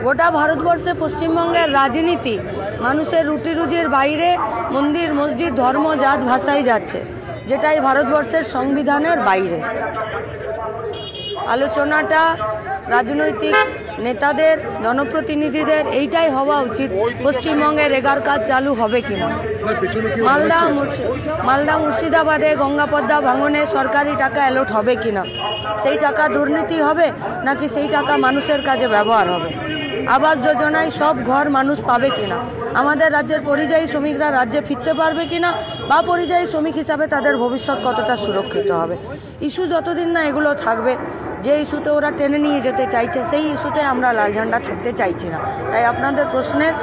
গোটা ভারতবর্ষে পশ্চিমবঙ্গের রাজনীতি মানুষের রুটি রুজির বাইরে মন্দির মসজিদ ধর্ম জাত ভাষায় যাচ্ছে, যেটাই ভারতবর্ষের সংবিধানের বাইরে। আলোচনাটা রাজনৈতিক নেতাদের জনপ্রতিনিধিদের এইটাই হওয়া উচিত, পশ্চিমবঙ্গের রেগার কাজ চালু হবে কিনা। মালদা মুর্শিদাবাদে গঙ্গাপদ্মা ভাঙনে সরকারি টাকা অ্যালট হবে কিনা, সেই টাকা দুর্নীতি হবে নাকি সেই টাকা মানুষের কাজে ব্যবহার হবে। আবাস যোজনায় সব ঘর মানুষ পাবে কিনা, আমাদের রাজ্যের পরিযায়ী শ্রমিকরা রাজ্যে ফিরতে পারবে কিনা, বা পরিযায়ী শ্রমিক হিসাবে তাদের ভবিষ্যৎ কতটা সুরক্ষিত হবে। ইস্যু যতদিন না এগুলো থাকবে, যে ইস্যুতে ওরা টেনে নিয়ে যেতে চাইছে সেই ইস্যুতে আমরা লাল ঝান্ডা থাকতে চাইছি না। তাই আপনাদের প্রশ্নের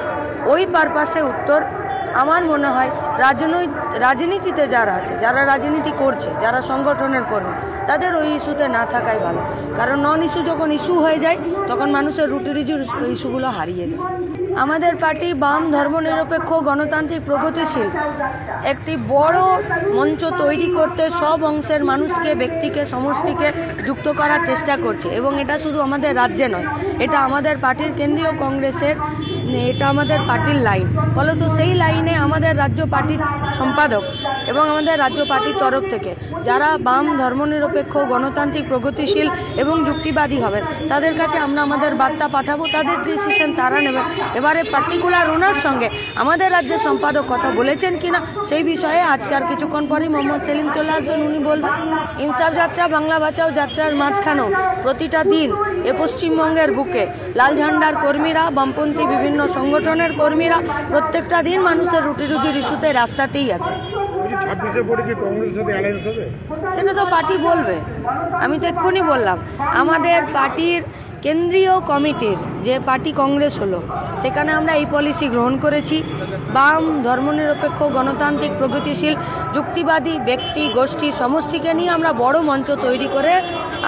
ওই পারপাসে উত্তর, আমার মনে হয় রাজনীতিতে যারা আছে, যারা রাজনীতি করছে, যারা সংগঠনের কর্মী, তাদের ওই ইস্যুতে না থাকাই ভালো। কারণ নন ইস্যু যখন ইস্যু হয়ে যায় তখন মানুষের রুটি রুজির ইস্যুগুলো হারিয়ে যায়। আমাদের পার্টি বাম ধর্মনিরপেক্ষ গণতান্ত্রিক প্রগতিশীল একটি বড় মঞ্চ তৈরি করতে সব অংশের মানুষকে, ব্যক্তিকে, সমষ্টিকে যুক্ত করার চেষ্টা করছে। এবং এটা শুধু আমাদের রাজ্যে নয়, এটা আমাদের পার্টির কেন্দ্রীয় কংগ্রেসের, এটা আমাদের পার্টির লাইন। ফলত সেই লাইনে আমাদের রাজ্য পার্টির সম্পাদক এবং আমাদের রাজ্য পার্টির তরফ থেকে যারা বাম ধর্মনিরপেক্ষ গণতান্ত্রিক প্রগতিশীল এবং যুক্তিবাদী হবেন, তাদের কাছে আমরা আমাদের বার্তা পাঠাবো, তাদের ডিসিশন তারা নেবেন। এবারে পার্টিকুলার ওনার সঙ্গে আমাদের রাজ্যের সম্পাদক কথা বলেছেন কিনা সেই বিষয়ে আজকে আর কিছুক্ষণ পরেই মোহাম্মদ সেলিম চলে আসবেন, উনি বলবেন। ইনসাফ যাত্রা, বাংলা বাঁচাও যাত্রার মাঝখানেও প্রতিটা দিন এ পশ্চিমবঙ্গের বুকে লাল ঝান্ডার কর্মীরা, বামপন্থী বিভিন্ন সংগঠনের কর্মীরা প্রত্যেকটা দিন মানুষের রুটি রুজির ইস্যুতে রাস্তাতেই আছে। সেটা তো পার্টি বলবে, আমি তো এক্ষুনি বললাম আমাদের পার্টির কেন্দ্রীয় কমিটির যে পার্টি কংগ্রেস হলো, সেখানে আমরা এই পলিসি গ্রহণ করেছি। বাম ধর্মনিরপেক্ষ গণতান্ত্রিক প্রগতিশীল যুক্তিবাদী ব্যক্তি গোষ্ঠী সমষ্টিকে নিয়ে আমরা বড় মঞ্চ তৈরি করে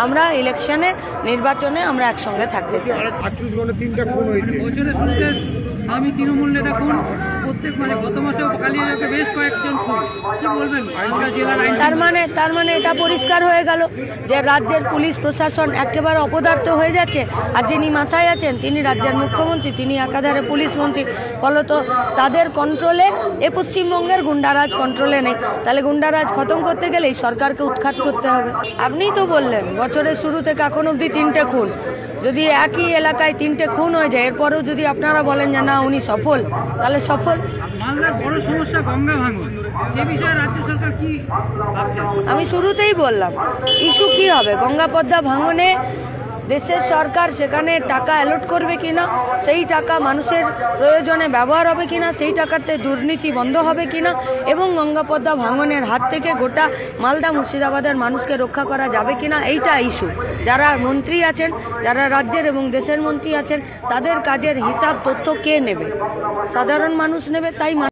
আমরা ইলেকশনে, নির্বাচনে আমরা একসঙ্গে থাকতে চাই। আমি তৃণমূল নেতা খুন, প্রত্যেক গত মাসেও কালিয়াচকে বেশ কয়েকজন খুন, কি বলবেন? তার মানে এটা পরিষ্কার হয়ে গেল যে রাজ্যের পুলিশ প্রশাসন একেবারে অপদার্থ হয়ে যাচ্ছে, আর যিনি মাথায় আছেন তিনি রাজ্যের মুখ্যমন্ত্রী, তিনি একাধারে পুলিশ মন্ত্রী। ফলত তাদের কন্ট্রোলে এ পশ্চিমবঙ্গের গুন্ডারাজ কন্ট্রোলে নেই। তাহলে গুন্ডারাজ খতম করতে গেলেই সরকারকে উৎখাত করতে হবে। আপনিই তো বললেন বছরের শুরু থেকে এখন অবধি 3টে খুন। যদি একই এলাকায় 3টে খুন হয়ে যায়, এরপরেও যদি আপনারা বলেন যে না উনি সফল, তাহলে সফল। মালদার বড় সমস্যা গঙ্গা ভাঙন, সে বিষয়ে রাজ্য সরকার কি ভাবছে? আমি শুরুতেই বললাম ইস্যু কি হবে, গঙ্গাপদ্মা ভাঙনে দেশের সরকার সেখানে টাকা অ্যালট করবে কিনা, সেই টাকা মানুষের প্রয়োজনে ব্যবহার হবে কিনা, সেই টাকাতে দুর্নীতি বন্ধ হবে কিনা, এবং গঙ্গাপদ্মা ভাঙনের হাত থেকে গোটা মালদা মুর্শিদাবাদের মানুষকে রক্ষা করা যাবে কিনা, এইটা ইস্যু। যারা মন্ত্রী আছেন, যারা রাজ্যের এবং দেশের মন্ত্রী আছেন, তাদের কাজের হিসাব তথ্য কে নেবে? সাধারণ মানুষ নেবে। তাই